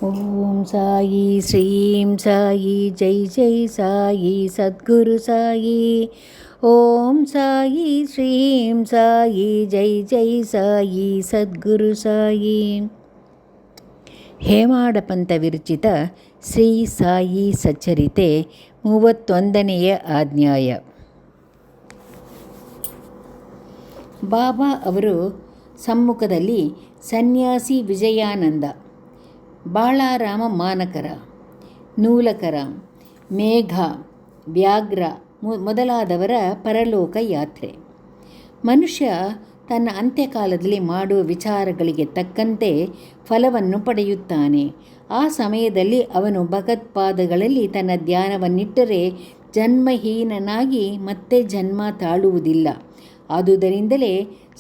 ಓಂ ಸಾಯಿ ಶ್ರೀಂ ಸಾಯಿ ಜೈ ಜೈ ಸಾಯಿ ಸದ್ಗುರು ಸಾಯಿ. ಓಂ ಸಾಯಿ ಶ್ರೀಂ ಸಾಯಿ ಜೈ ಜೈ ಸಾಯಿ ಸದ್ಗುರು ಸಾಯಿ. ಹೇಮಾಡಪಂಥ ವಿರಚಿತ ಶ್ರೀ ಸಾಯಿ ಸಚ್ಚರಿತೆ 31ನೇ ಅಧ್ಯಾಯ. ಬಾಬಾ ಅವರು ಸಮ್ಮುಖದಲ್ಲಿ ಸನ್ಯಾಸಿ ವಿಜಯಾನಂದ, ಬಾಳಾರಾಮ ಮಾನಕರ, ನೂಲಕರ, ಮೇಘ, ವ್ಯಾಘ್ರ ಮೊದಲಾದವರ ಪರಲೋಕ ಯಾತ್ರೆ. ಮನುಷ್ಯ ತನ್ನ ಅಂತ್ಯಕಾಲದಲ್ಲಿ ಮಾಡುವ ವಿಚಾರಗಳಿಗೆ ತಕ್ಕಂತೆ ಫಲವನ್ನು ಪಡೆಯುತ್ತಾನೆ. ಆ ಸಮಯದಲ್ಲಿ ಅವನು ಭಗವತ್ಪಾದಗಳಲ್ಲಿ ತನ್ನ ಧ್ಯಾನವನ್ನಿಟ್ಟರೆ ಜನ್ಮಹೀನನಾಗಿ ಮತ್ತೆ ಜನ್ಮ ತಾಳುವುದಿಲ್ಲ. ಆದುದರಿಂದಲೇ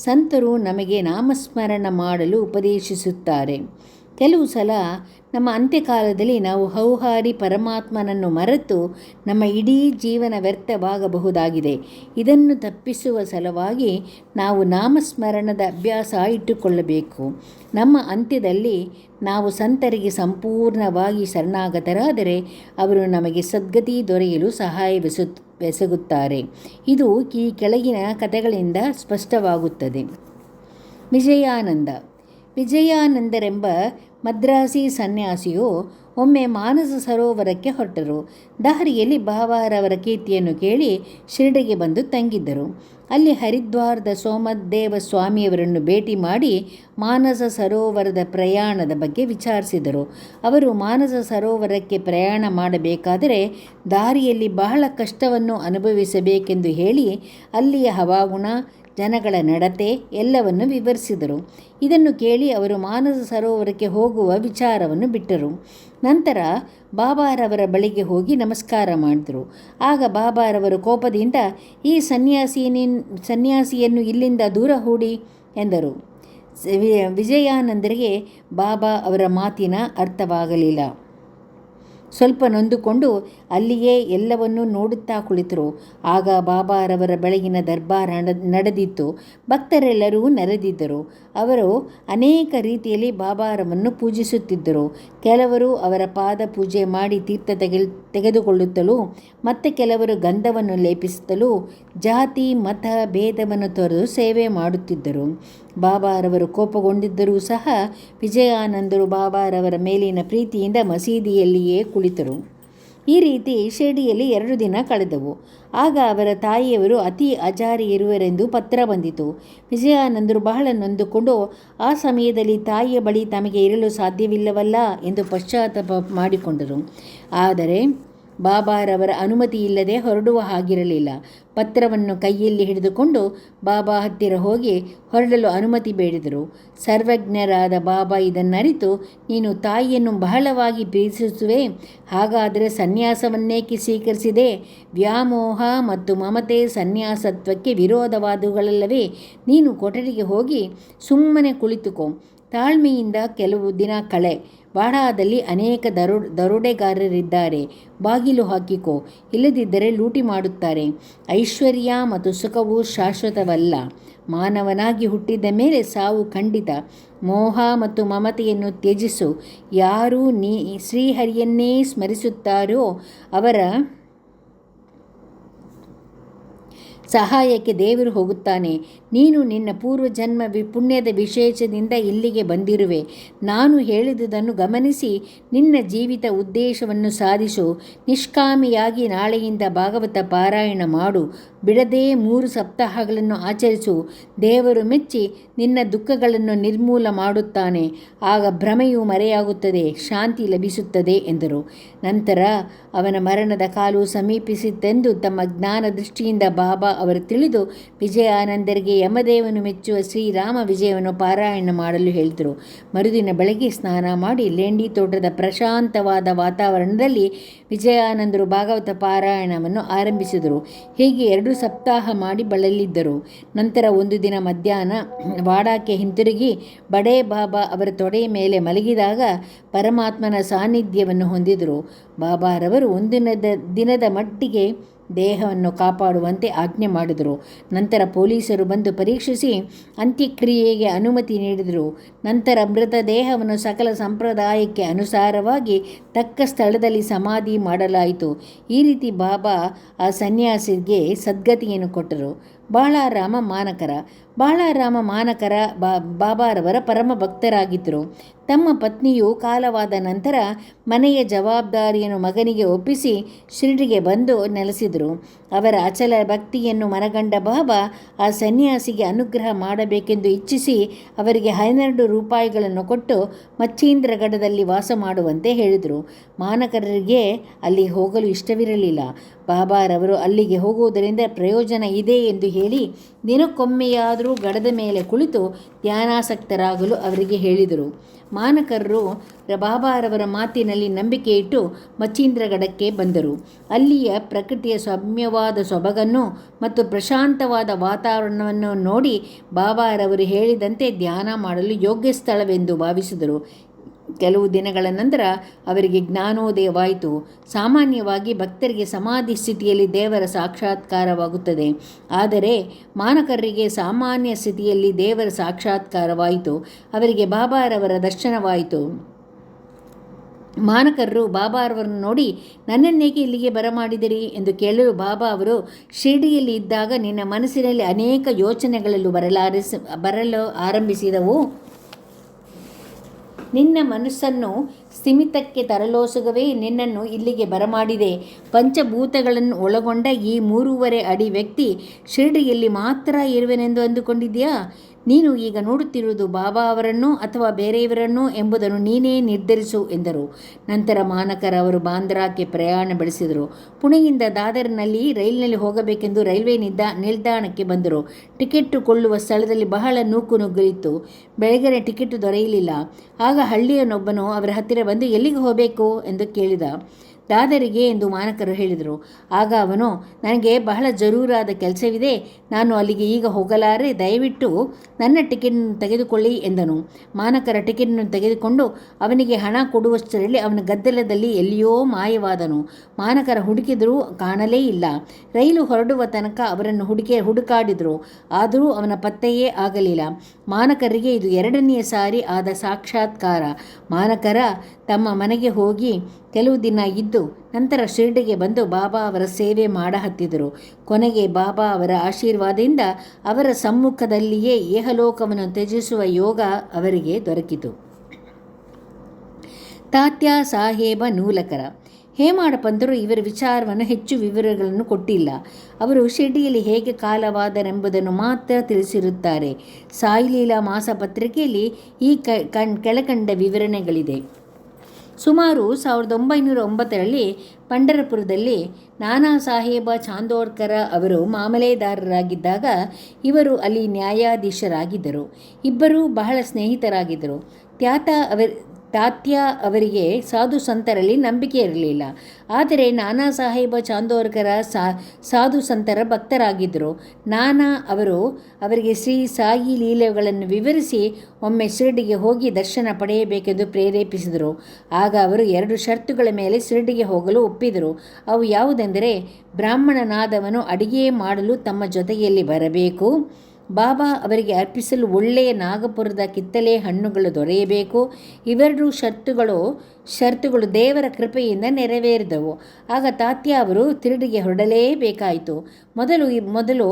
ಸಂತರು ನಮಗೆ ನಾಮಸ್ಮರಣ ಮಾಡಲು ಉಪದೇಶಿಸುತ್ತಾರೆ. ಕೆಲವು ಸಲ ನಮ್ಮ ಅಂತ್ಯಕಾಲದಲ್ಲಿ ನಾವು ಹೌಹಾರಿ ಪರಮಾತ್ಮನನ್ನು ಮರೆತು ನಮ್ಮ ಇಡೀ ಜೀವನ ವ್ಯರ್ಥವಾಗಬಹುದಾಗಿದೆ. ಇದನ್ನು ತಪ್ಪಿಸುವ ಸಲುವಾಗಿ ನಾವು ನಾಮಸ್ಮರಣದ ಅಭ್ಯಾಸ ಇಟ್ಟುಕೊಳ್ಳಬೇಕು. ನಮ್ಮ ಅಂತ್ಯದಲ್ಲಿ ನಾವು ಸಂತರಿಗೆ ಸಂಪೂರ್ಣವಾಗಿ ಶರಣಾಗತರಾದರೆ ಅವರು ನಮಗೆ ಸದ್ಗತಿ ದೊರೆಯಲು ಸಹಾಯವೆಸಗುತ್ತಾರೆ. ಇದು ಈ ಕೆಳಗಿನ ಕಥೆಗಳಿಂದ ಸ್ಪಷ್ಟವಾಗುತ್ತದೆ. ವಿಜಯಾನಂದರೆಂಬ ಮದ್ರಾಸಿ ಸನ್ಯಾಸಿಯು ಒಮ್ಮೆ ಮಾನಸ ಸರೋವರಕ್ಕೆ ಹೊರಟರು. ದಾರಿಯಲ್ಲಿ ಬಾಬಾರವರ ಕೀರ್ತಿಯನ್ನು ಕೇಳಿ ಶಿರಡಿಗೆ ಬಂದು ತಂಗಿದ್ದರು. ಅಲ್ಲಿ ಹರಿದ್ವಾರದ ಸೋಮದೇವ ಸ್ವಾಮಿಯವರನ್ನು ಭೇಟಿ ಮಾಡಿ ಮಾನಸ ಸರೋವರದ ಪ್ರಯಾಣದ ಬಗ್ಗೆ ವಿಚಾರಿಸಿದರು. ಅವರು ಮಾನಸ ಸರೋವರಕ್ಕೆ ಪ್ರಯಾಣ ಮಾಡಬೇಕಾದರೆ ದಾರಿಯಲ್ಲಿ ಬಹಳ ಕಷ್ಟವನ್ನು ಅನುಭವಿಸಬೇಕೆಂದು ಹೇಳಿ ಅಲ್ಲಿಯ ಹವಾಗುಣ, ಜನಗಳ ನಡತೆ ಎಲ್ಲವನ್ನು ವಿವರಿಸಿದರು. ಇದನ್ನು ಕೇಳಿ ಅವರು ಮಾನಸ ಸರೋವರಕ್ಕೆ ಹೋಗುವ ವಿಚಾರವನ್ನು ಬಿಟ್ಟರು. ನಂತರ ಬಾಬಾರವರ ಬಳಿಗೆ ಹೋಗಿ ನಮಸ್ಕಾರ ಮಾಡಿದರು. ಆಗ ಬಾಬಾರವರು ಕೋಪದಿಂದ, ಈ ಸನ್ಯಾಸಿಯನ್ನು ಇಲ್ಲಿಂದ ದೂರ ಹೂಡಿ ಎಂದರು. ವಿಜಯಾನಂದರಿಗೆ ಬಾಬಾ ಅವರ ಮಾತಿನ ಅರ್ಥವಾಗಲಿಲ್ಲ. ಸ್ವಲ್ಪ ನೊಂದುಕೊಂಡು ಅಲ್ಲಿಯೇ ಎಲ್ಲವನ್ನೂ ನೋಡುತ್ತಾ ಕುಳಿತರು. ಆಗ ಬಾಬಾರವರ ಬೆಳಗಿನ ದರ್ಬಾರ್ ನಡೆದಿತ್ತು. ಭಕ್ತರೆಲ್ಲರೂ ನೆರೆದಿದ್ದರು. ಅವರು ಅನೇಕ ರೀತಿಯಲ್ಲಿ ಬಾಬಾರವನ್ನು ಪೂಜಿಸುತ್ತಿದ್ದರು. ಕೆಲವರು ಅವರ ಪಾದ ಪೂಜೆ ಮಾಡಿ ತೀರ್ಥ ತೆಗೆದುಕೊಳ್ಳುತ್ತಲೂ, ಮತ್ತೆ ಕೆಲವರು ಗಂಧವನ್ನು ಲೇಪಿಸುತ್ತಲೂ ಜಾತಿ ಮತ ಭೇದವನ್ನು ತೊರೆದು ಸೇವೆ ಮಾಡುತ್ತಿದ್ದರು. ಬಾಬಾರವರು ಕೋಪಗೊಂಡಿದ್ದರೂ ಸಹ ವಿಜಯಾನಂದರು ಬಾಬಾರವರ ಮೇಲಿನ ಪ್ರೀತಿಯಿಂದ ಮಸೀದಿಯಲ್ಲಿಯೇ ಕುಳಿತರು. ಈ ರೀತಿ ಶಿರಡಿಯಲ್ಲಿ 2 ದಿನ ಕಳೆದವು. ಆಗ ಅವರ ತಾಯಿಯವರು ಅತಿ ಅಜಾರಿ ಇರುವರೆಂದು ಪತ್ರ ಬಂದಿತು. ವಿಜಯಾನಂದರು ಬಹಳ ನೊಂದುಕೊಂಡು ಆ ಸಮಯದಲ್ಲಿ ತಾಯಿಯ ಬಳಿ ತಮಗೆ ಇರಲು ಸಾಧ್ಯವಿಲ್ಲವಲ್ಲ ಎಂದು ಪಶ್ಚಾತ್ತಾಪ ಮಾಡಿಕೊಂಡರು. ಆದರೆ ಬಾಬಾರವರ ಅನುಮತಿ ಇಲ್ಲದೆ ಹೊರಡುವ ಹಾಗಿರಲಿಲ್ಲ. ಪತ್ರವನ್ನು ಕೈಯಲ್ಲಿ ಹಿಡಿದುಕೊಂಡು ಬಾಬಾ ಹತ್ತಿರ ಹೋಗಿ ಹೊರಡಲು ಅನುಮತಿ ಬೇಡಿದರು. ಸರ್ವಜ್ಞರಾದ ಬಾಬಾ ಇದನ್ನರಿತು, ನೀನು ತಾಯಿಯನ್ನು ಬಹಳವಾಗಿ ಪ್ರೀತಿಸುವೆ, ಹಾಗಾದರೆ ಸನ್ಯಾಸವನ್ನೇಕೆ ಸ್ವೀಕರಿಸಿದೆ? ವ್ಯಾಮೋಹ ಮತ್ತು ಮಮತೆ ಸನ್ಯಾಸತ್ವಕ್ಕೆ ವಿರೋಧವಾದವುಗಳಲ್ಲವೇ? ನೀನು ಕೊಠಡಿಗೆ ಹೋಗಿ ಸುಮ್ಮನೆ ಕುಳಿತುಕೋ. ತಾಳ್ಮೆಯಿಂದ ಕೆಲವು ದಿನ ಕಳೆ. ವಾಡಾದಲ್ಲಿ ಅನೇಕ ದರೋಡೆಗಾರರಿದ್ದಾರೆ. ಬಾಗಿಲು ಹಾಕಿಕೋ, ಇಲ್ಲದಿದ್ದರೆ ಲೂಟಿ ಮಾಡುತ್ತಾರೆ. ಐಶ್ವರ್ಯ ಮತ್ತು ಸುಖವು ಶಾಶ್ವತವಲ್ಲ. ಮಾನವನಾಗಿ ಹುಟ್ಟಿದ ಮೇಲೆ ಸಾವು ಖಂಡಿತ. ಮೋಹ ಮತ್ತು ಮಮತೆಯನ್ನು ತ್ಯಜಿಸು. ಯಾರು ಶ್ರೀಹರಿಯನ್ನೇ ಸ್ಮರಿಸುತ್ತಾರೋ ಅವರ ಸಹಾಯಕ್ಕೆ ದೇವರು ಹೋಗುತ್ತಾನೆ. ನೀನು ನಿನ್ನ ಪೂರ್ವಜನ್ಮ ಪುಣ್ಯದ ವಿಶೇಷದಿಂದ ಇಲ್ಲಿಗೆ ಬಂದಿರುವೆ. ನಾನು ಹೇಳಿದುದನ್ನು ಗಮನಿಸಿ ನಿನ್ನ ಜೀವಿತ ಉದ್ದೇಶವನ್ನು ಸಾಧಿಸು. ನಿಷ್ಕಾಮಿಯಾಗಿ ನಾಳೆಯಿಂದ ಭಾಗವತ ಪಾರಾಯಣ ಮಾಡು. ಬಿಡದೆ 3 ಸಪ್ತಾಹಗಳನ್ನು ಆಚರಿಸು. ದೇವರು ಮೆಚ್ಚಿ ನಿನ್ನ ದುಃಖಗಳನ್ನು ನಿರ್ಮೂಲ ಮಾಡುತ್ತಾನೆ. ಆಗ ಭ್ರಮೆಯು ಮರೆಯಾಗುತ್ತದೆ, ಶಾಂತಿ ಲಭಿಸುತ್ತದೆ ಎಂದರು. ನಂತರ ಅವನ ಮರಣದ ಕಾಲು ಸಮೀಪಿಸಿತೆಂದು ತಮ್ಮ ಜ್ಞಾನ ದೃಷ್ಟಿಯಿಂದ ಬಾಬಾ ಅವರು ತಿಳಿದು ವಿಜಯಾನಂದರಿಗೆ ಯಮದೇವನು ಮೆಚ್ಚುವ ಶ್ರೀರಾಮ ವಿಜಯವನ್ನು ಪಾರಾಯಣ ಮಾಡಲು ಹೇಳಿದರು. ಮರುದಿನ ಬೆಳಗ್ಗೆ ಸ್ನಾನ ಮಾಡಿ ಲೇಂಡಿ ತೋಟದ ಪ್ರಶಾಂತವಾದ ವಾತಾವರಣದಲ್ಲಿ ವಿಜಯಾನಂದರು ಭಾಗವತ ಪಾರಾಯಣವನ್ನು ಆರಂಭಿಸಿದರು. ಹೀಗೆ 2 ಸಪ್ತಾಹ ಮಾಡಿ ಬಳಲಿದ್ದರು. ನಂತರ ಒಂದು ದಿನ ಮಧ್ಯಾಹ್ನ ವಾಡಾಕ್ಕೆ ಹಿಂತಿರುಗಿ ಬಡೇ ಬಾಬಾ ಅವರ ತೊಡೆಯ ಮೇಲೆ ಮಲಗಿದಾಗ ಪರಮಾತ್ಮನ ಸಾನ್ನಿಧ್ಯವನ್ನು ಹೊಂದಿದರು. ಬಾಬಾರವರು ಒಂದು ದಿನದ ಮಟ್ಟಿಗೆ ದೇಹವನ್ನು ಕಾಪಾಡುವಂತೆ ಆಜ್ಞೆ ಮಾಡಿದರು. ನಂತರ ಪೊಲೀಸರು ಬಂದು ಪರೀಕ್ಷಿಸಿ ಅಂತ್ಯಕ್ರಿಯೆಗೆ ಅನುಮತಿ ನೀಡಿದರು. ನಂತರ ಮೃತದೇಹವನ್ನು ಸಕಲ ಸಂಪ್ರದಾಯಕ್ಕೆ ಅನುಸಾರವಾಗಿ ತಕ್ಕ ಸ್ಥಳದಲ್ಲಿ ಸಮಾಧಿ ಮಾಡಲಾಯಿತು. ಈ ರೀತಿ ಬಾಬಾ ಆ ಸನ್ಯಾಸಿಗೆ ಸದ್ಗತಿಯನ್ನು ಕೊಟ್ಟರು. ಬಾಳಾರಾಮ ಮಾನಕರ ಬಾಳಾರಾಮ ಮಾನಕರ ಬಾಬಾರವರ ಪರಮ ಭಕ್ತರಾಗಿದ್ದರು. ತಮ್ಮ ಪತ್ನಿಯು ಕಾಲವಾದ ನಂತರ ಮನೆಯ ಜವಾಬ್ದಾರಿಯನ್ನು ಮಗನಿಗೆ ಒಪ್ಪಿಸಿ ಶಿರಡಿಗೆ ಬಂದು ನೆಲೆಸಿದರು. ಅವರ ಅಚಲ ಭಕ್ತಿಯನ್ನು ಮನಗಂಡ ಬಾಬಾ ಆ ಸನ್ಯಾಸಿಗೆ ಅನುಗ್ರಹ ಮಾಡಬೇಕೆಂದು ಇಚ್ಛಿಸಿ ಅವರಿಗೆ 12 ರೂಪಾಯಿಗಳನ್ನು ಕೊಟ್ಟು ಮಚ್ಚೀಂದ್ರಗಢದಲ್ಲಿ ವಾಸ ಮಾಡುವಂತೆ ಹೇಳಿದರು. ಮಾನಕರಿಗೆ ಅಲ್ಲಿ ಹೋಗಲು ಇಷ್ಟವಿರಲಿಲ್ಲ. ಬಾಬಾರವರು ಅಲ್ಲಿಗೆ ಹೋಗುವುದರಿಂದ ಪ್ರಯೋಜನ ಇದೆ ಎಂದು ಹೇಳಿ ದಿನಕ್ಕೊಮ್ಮೆಯಾದರೂ ಗಡದ ಮೇಲೆ ಕುಳಿತು ಧ್ಯಾನಾಸಕ್ತರಾಗಲು ಅವರಿಗೆ ಹೇಳಿದರು. ಮಾನಕರರು ಬಾಬಾರವರ ಮಾತಿನಲ್ಲಿ ನಂಬಿಕೆ ಇಟ್ಟು ಮಚ್ಚೀಂದ್ರಗಢಕ್ಕೆ ಬಂದರು. ಅಲ್ಲಿಯ ಪ್ರಕೃತಿಯ ಸೌಮ್ಯವಾದ ಸೊಬಗನ್ನು ಮತ್ತು ಪ್ರಶಾಂತವಾದ ವಾತಾವರಣವನ್ನು ನೋಡಿ ಬಾಬಾರವರು ಹೇಳಿದಂತೆ ಧ್ಯಾನ ಮಾಡಲು ಯೋಗ್ಯ ಸ್ಥಳವೆಂದು ಭಾವಿಸಿದರು. ಕೆಲವು ದಿನಗಳ ನಂತರ ಅವರಿಗೆ ಜ್ಞಾನೋದಯವಾಯಿತು. ಸಾಮಾನ್ಯವಾಗಿ ಭಕ್ತರಿಗೆ ಸಮಾಧಿ ಸ್ಥಿತಿಯಲ್ಲಿ ದೇವರ ಸಾಕ್ಷಾತ್ಕಾರವಾಗುತ್ತದೆ. ಆದರೆ ಮಾನಕರಿಗೆ ಸಾಮಾನ್ಯ ಸ್ಥಿತಿಯಲ್ಲಿ ದೇವರ ಸಾಕ್ಷಾತ್ಕಾರವಾಯಿತು. ಅವರಿಗೆ ಬಾಬಾರವರ ದರ್ಶನವಾಯಿತು. ಮಾನಕರರು ಬಾಬಾರವರನ್ನು ನೋಡಿ, ನನ್ನನ್ನೇಕೆ ಇಲ್ಲಿಗೆ ಬರಮಾಡಿದಿರಿ ಎಂದು ಕೇಳಲು ಬಾಬಾ ಅವರು, ಶಿರಡಿಯಲ್ಲಿ ಇದ್ದಾಗ ನಿನ್ನ ಮನಸ್ಸಿನಲ್ಲಿ ಅನೇಕ ಯೋಚನೆಗಳಲ್ಲೂ ಬರಲು ಆರಂಭಿಸಿದವು. ನಿನ್ನ ಮನಸ್ಸನ್ನು ಸ್ಥಿಮಿತಕ್ಕೆ ತರಲೋಸುಗವೇ ನಿನ್ನನ್ನು ಇಲ್ಲಿಗೆ ಬರಮಾಡಿದೆ. ಪಂಚಭೂತಗಳನ್ನು ಒಳಗೊಂಡ ಈ 3.5 ಅಡಿ ವ್ಯಕ್ತಿ ಶಿರಡಿಯಲ್ಲಿ ಮಾತ್ರ ಇರುವೆನೆಂದು ಅಂದುಕೊಂಡಿದ್ಯಾ? ನೀನು ಈಗ ನೋಡುತ್ತಿರುವುದು ಬಾಬಾ ಅವರನ್ನು ಅಥವಾ ಬೇರೆಯವರನ್ನು ಎಂಬುದನ್ನು ನೀನೇ ನಿರ್ಧರಿಸು ಎಂದರು. ನಂತರ ಮಾನಕರ್ ಅವರು ಬಾಂದ್ರಾಕ್ಕೆ ಪ್ರಯಾಣ ಬೆಳೆಸಿದರು. ಪುಣೆಯಿಂದ ದಾದರ್ನಲ್ಲಿ ರೈಲಿನಲ್ಲಿ ಹೋಗಬೇಕೆಂದು ರೈಲ್ವೆ ನಿಲ್ದಾಣಕ್ಕೆ ಬಂದರು. ಟಿಕೆಟ್ ಕೊಳ್ಳುವ ಸ್ಥಳದಲ್ಲಿ ಬಹಳ ನೂಕುನುಗ್ಗಲಿತ್ತು. ಬೆಳಗ್ಗೆ ಟಿಕೆಟ್ ದೊರೆಯಲಿಲ್ಲ. ಆಗ ಹಳ್ಳಿಯನೊಬ್ಬನು ಅವರ ಹತ್ತಿರ ಬಂದು, ಎಲ್ಲಿಗೆ ಹೋಗಬೇಕು ಎಂದು ಕೇಳಿದ. ದಾದರಿಗೆ ಎಂದು ಮಾನಕರು ಹೇಳಿದರು. ಆಗ ಅವನು, ನನಗೆ ಬಹಳ ಜರೂರಾದ ಕೆಲಸವಿದೆ, ನಾನು ಅಲ್ಲಿಗೆ ಈಗ ಹೋಗಲಾರೆ, ದಯವಿಟ್ಟು ನನ್ನ ಟಿಕೆಟನ್ನು ತೆಗೆದುಕೊಳ್ಳಿ ಎಂದನು. ಮಾನಕರ ಟಿಕೆಟನ್ನು ತೆಗೆದುಕೊಂಡು ಅವನಿಗೆ ಹಣ ಕೊಡುವಷ್ಟರಲ್ಲಿ ಅವನ ಗದ್ದಲದಲ್ಲಿ ಎಲ್ಲಿಯೋ ಮಾಯವಾದನು. ಮಾನಕರ ಹುಡುಕಿದರೂ ಕಾಣಲೇ ಇಲ್ಲ. ರೈಲು ಹೊರಡುವ ತನಕ ಅವರನ್ನು ಹುಡುಕಾಡಿದರು, ಆದರೂ ಅವನ ಪತ್ತೆಯೇ ಆಗಲಿಲ್ಲ. ಮಾನಕರಿಗೆ ಇದು 2ನೇ ಸಾರಿ ಆದ ಸಾಕ್ಷಾತ್ಕಾರ. ಮಾನಕರ ತಮ್ಮ ಮನೆಗೆ ಹೋಗಿ ಕೆಲವು ದಿನ ಇದ್ದು ನಂತರ ಶಿರಡಿಗೆ ಬಂದು ಬಾಬಾ ಅವರ ಸೇವೆ ಮಾಡಹತ್ತಿದರು. ಕೊನೆಗೆ ಬಾಬಾ ಅವರ ಆಶೀರ್ವಾದದಿಂದ ಅವರ ಸಮ್ಮುಖದಲ್ಲಿಯೇ ಇಹಲೋಕವನ್ನು ತ್ಯಜಿಸುವ ಯೋಗ ಅವರಿಗೆ ದೊರಕಿತು. ತಾತ್ಯಾ ಸಾಹೇಬ ನೂಲಕರ ಹೇಮಾಡ ಪಂತರು ಇವರ ವಿಚಾರವನ್ನು ಹೆಚ್ಚು ವಿವರಗಳನ್ನು ಕೊಟ್ಟಿಲ್ಲ. ಅವರು ಶಿರಡಿಯಲ್ಲಿ ಹೇಗೆ ಕಾಲವಾದರೆಂಬುದನ್ನು ಮಾತ್ರ ತಿಳಿಸಿರುತ್ತಾರೆ. ಸಾಯಿಲೀಲಾ ಮಾಸಪತ್ರಿಕೆಯಲ್ಲಿ ಈ ಕೆಳಕಂಡ ವಿವರಣೆಗಳಿದೆ. ಸುಮಾರು 1909ರಲ್ಲಿ ಪಂಢರಪುರದಲ್ಲಿ ನಾನಾ ಸಾಹೇಬ ಚಾಂದೋಡ್ಕರ ಅವರು ಮಾಮಲೆದಾರರಾಗಿದ್ದಾಗ ಇವರು ಅಲ್ಲಿ ನ್ಯಾಯಾಧೀಶರಾಗಿದ್ದರು. ಇಬ್ಬರೂ ಬಹಳ ಸ್ನೇಹಿತರಾಗಿದ್ದರು. ತಾತ್ಯಾ ಅವರಿಗೆ ಸಾಧು ಸಂತರಲ್ಲಿ ನಂಬಿಕೆ ಇರಲಿಲ್ಲ. ಆದರೆ ನಾನಾ ಸಾಹೇಬ ಚಾಂದೋರ್ಕರ ಸಾಧು ಸಂತರ ಭಕ್ತರಾಗಿದ್ದರು. ನಾನಾ ಅವರಿಗೆ ಶ್ರೀ ಸಾಯಿ ಲೀಲೆಗಳನ್ನು ವಿವರಿಸಿ ಒಮ್ಮೆ ಶಿರಡಿಗೆ ಹೋಗಿ ದರ್ಶನ ಪಡೆಯಬೇಕೆಂದು ಪ್ರೇರೇಪಿಸಿದರು. ಆಗ ಅವರು 2 ಷರತ್ತುಗಳ ಮೇಲೆ ಶಿರಡಿಗೆ ಹೋಗಲು ಒಪ್ಪಿದರು. ಅವು ಯಾವುದೆಂದರೆ, ಬ್ರಾಹ್ಮಣನಾದವನು ಅಡಿಗೆ ಮಾಡಲು ತಮ್ಮ ಜೊತೆಯಲ್ಲಿ ಬರಬೇಕು, ಬಾಬಾ ಅವರಿಗೆ ಅರ್ಪಿಸಲು ಒಳ್ಳೆಯ ನಾಗಪುರದ ಕಿತ್ತಲೆ ಹಣ್ಣುಗಳು ದೊರೆಯಬೇಕು. ಇವೆರಡೂ ಷರತ್ತುಗಳು ದೇವರ ಕೃಪೆಯಿಂದ ನೆರವೇರಿದವು. ಆಗ ತಾತ್ಯಾ ಅವರು ಶಿರಡಿಗೆ ಹೊರಡಲೇಬೇಕಾಯಿತು. ಮೊದಲು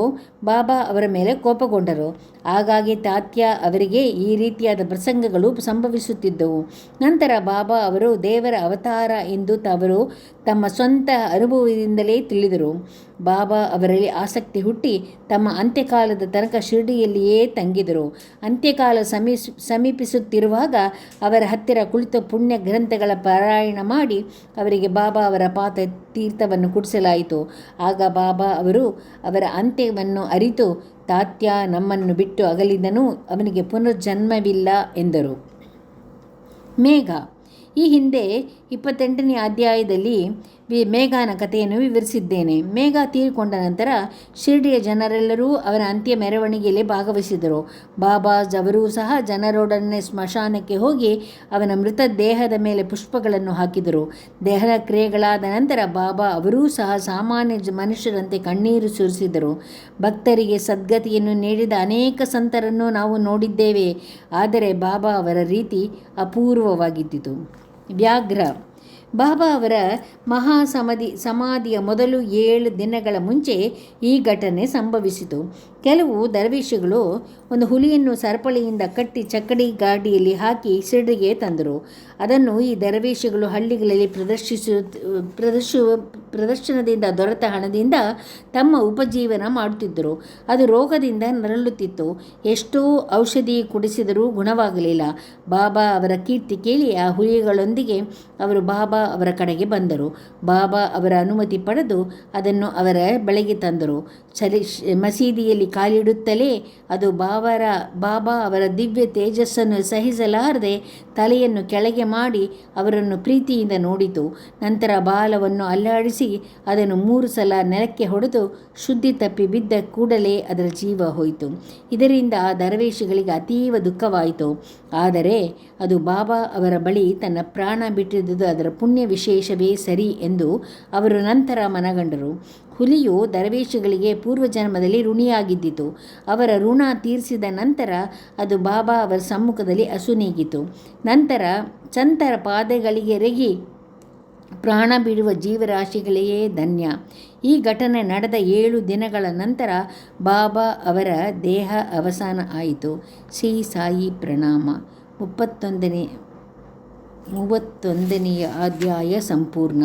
ಬಾಬಾ ಅವರ ಮೇಲೆ ಕೋಪಗೊಂಡರು. ಹಾಗಾಗಿ ತಾತ್ಯಾ ಅವರಿಗೆ ಈ ರೀತಿಯಾದ ಪ್ರಸಂಗಗಳು ಸಂಭವಿಸುತ್ತಿದ್ದವು. ನಂತರ ಬಾಬಾ ಅವರು ದೇವರ ಅವತಾರ ಎಂದು ಅವರು ತಮ್ಮ ಸ್ವಂತ ಅನುಭವದಿಂದಲೇ ತಿಳಿದರು. ಬಾಬಾ ಅವರಲ್ಲಿ ಆಸಕ್ತಿ ಹುಟ್ಟಿ ತಮ್ಮ ಅಂತ್ಯಕಾಲದ ತನಕ ಶಿರಡಿಯಲ್ಲಿಯೇ ತಂಗಿದರು. ಅಂತ್ಯಕಾಲ ಸಮೀಪಿಸುತ್ತಿರುವಾಗ ಅವರ ಹತ್ತಿರ ಕುಳಿತು ಪುಣ್ಯ ಗ್ರಂಥಗಳ ಪಾರಾಯಣ ಮಾಡಿ ಅವರಿಗೆ ಬಾಬಾ ಅವರ ಪಾದ ತೀರ್ಥವನ್ನು ಕುಡಿಸಲಾಯಿತು. ಆಗ ಬಾಬಾ ಅವರು ಅವರ ಅಂತ್ಯವನ್ನು ಅರಿತು, ತಾತ್ಯಾ ನಮ್ಮನ್ನು ಬಿಟ್ಟು ಅಗಲಿದನು, ಅವನಿಗೆ ಪುನರ್ಜನ್ಮವಿಲ್ಲ ಎಂದರು. ಮೇಘ ಈ ಹಿಂದೆ 28ನೇ ಅಧ್ಯಾಯದಲ್ಲಿ ಮೇಘಾನ ಕಥೆಯನ್ನು ವಿವರಿಸಿದ್ದೇನೆ. ಮೇಘ ತೀರಿಕೊಂಡ ನಂತರ ಶಿರ್ಡಿಯ ಜನರೆಲ್ಲರೂ ಅವರ ಅಂತ್ಯ ಮೆರವಣಿಗೆಯಲ್ಲಿ ಭಾಗವಹಿಸಿದರು. ಬಾಬಾಜ್ ಅವರೂ ಸಹ ಜನರೊಡನೆ ಸ್ಮಶಾನಕ್ಕೆ ಹೋಗಿ ಅವನ ಮೃತ ದೇಹದ ಮೇಲೆ ಪುಷ್ಪಗಳನ್ನು ಹಾಕಿದರು. ದಹನ ಕ್ರಿಯೆಗಳಾದ ನಂತರ ಬಾಬಾ ಅವರೂ ಸಹ ಸಾಮಾನ್ಯ ಮನುಷ್ಯರಂತೆ ಕಣ್ಣೀರು ಸುರಿಸಿದರು. ಭಕ್ತರಿಗೆ ಸದ್ಗತಿಯನ್ನು ನೀಡಿದ ಅನೇಕ ಸಂತರನ್ನು ನಾವು ನೋಡಿದ್ದೇವೆ, ಆದರೆ ಬಾಬಾ ಅವರ ರೀತಿ ಅಪೂರ್ವವಾಗಿದ್ದಿತು. ವ್ಯಾಘ್ರ ಬಾಬಾ ಅವರ ಸಮಾಧಿಯ ಮೊದಲು 7 ದಿನಗಳ ಮುಂಚೆ ಈ ಘಟನೆ ಸಂಭವಿಸಿತು. ಕೆಲವು ದರ್ವೇಶಿಗಳು ಒಂದು ಹುಲಿಯನ್ನು ಸರಪಳಿಯಿಂದ ಕಟ್ಟಿ ಚಕ್ಕಡಿ ಗಾಡಿಯಲ್ಲಿ ಹಾಕಿ ಶಿರ್ಡಿಗೆ ತಂದರು. ಅದನ್ನು ಈ ದರ್ವೇಶಿಗಳು ಹಳ್ಳಿಗಳಲ್ಲಿ ಪ್ರದರ್ಶನದಿಂದ ದೊರೆತ ಹಣದಿಂದ ತಮ್ಮ ಉಪಜೀವನ ಮಾಡುತ್ತಿದ್ದರು. ಅದು ರೋಗದಿಂದ ನರಳುತ್ತಿತ್ತು. ಎಷ್ಟೋ ಔಷಧಿ ಕುಡಿಸಿದರೂ ಗುಣವಾಗಲಿಲ್ಲ. ಬಾಬಾ ಅವರ ಕೀರ್ತಿ ಕೇಳಿ ಆ ಹುಲಿಗಳೊಂದಿಗೆ ಅವರು ಬಾಬಾ ಅವರ ಕಡೆಗೆ ಬಂದರು. ಬಾಬಾ ಅವರ ಅನುಮತಿ ಪಡೆದು ಅದನ್ನು ಅವರ ಬಳಿಗೆ ತಂದರು. ಮಸೀದಿಯಲ್ಲಿ ಕಾಲಿಡುತ್ತಲೇ ಅದು ಬಾಬಾ ಅವರ ದಿವ್ಯ ತೇಜಸ್ಸನ್ನು ಸಹಿಸಲಾರದೆ ತಲೆಯನ್ನು ಕೆಳಗೆ ಮಾಡಿ ಅವರನ್ನು ಪ್ರೀತಿಯಿಂದ ನೋಡಿತು. ನಂತರ ಬಾಲವನ್ನು ಅಲ್ಲಾಡಿಸಿ ಅದನ್ನು 3 ಸಲ ನೆಲಕ್ಕೆ ಹೊಡೆದು ಶುದ್ಧಿ ತಪ್ಪಿ ಬಿದ್ದ ಕೂಡಲೇ ಅದರ ಜೀವ ಹೋಯಿತು. ಇದರಿಂದ ಆ ದರ್ವೇಶಿಗಳಿಗೆ ಅತೀವ ದುಃಖವಾಯಿತು. ಆದರೆ ಅದು ಬಾಬಾ ಅವರ ಬಳಿ ತನ್ನ ಪ್ರಾಣ ಬಿಟ್ಟಿದ್ದುದು ಅದರ ಪುಣ್ಯ ವಿಶೇಷವೇ ಸರಿ ಎಂದು ಅವರು ನಂತರ ಮನಗಂಡರು. ಹುಲಿಯು ದರ್ವೇಶಿಗಳಿಗೆ ಪೂರ್ವಜನ್ಮದಲ್ಲಿ ಋಣಿಯಾಗಿದ್ದಿತು. ಅವರ ಋಣ ತೀರಿಸಿದ ನಂತರ ಅದು ಬಾಬಾ ಅವರ ಸಮ್ಮುಖದಲ್ಲಿ ಅಸುನೀಗಿತು. ನಂತರ ಸಂತರ ಪಾದಗಳಿಗೆ ರೆಗಿ ಪ್ರಾಣ ಬಿಡುವ ಜೀವರಾಶಿಗಳೇ ಧನ್ಯ. ಈ ಘಟನೆ ನಡೆದ 7 ದಿನಗಳ ನಂತರ ಬಾಬಾ ಅವರ ದೇಹ ಅವಸಾನ ಆಯಿತು. ಶ್ರೀ ಸಾಯಿ ಪ್ರಣಾಮ. 31ನೇ ಅಧ್ಯಾಯ ಸಂಪೂರ್ಣ.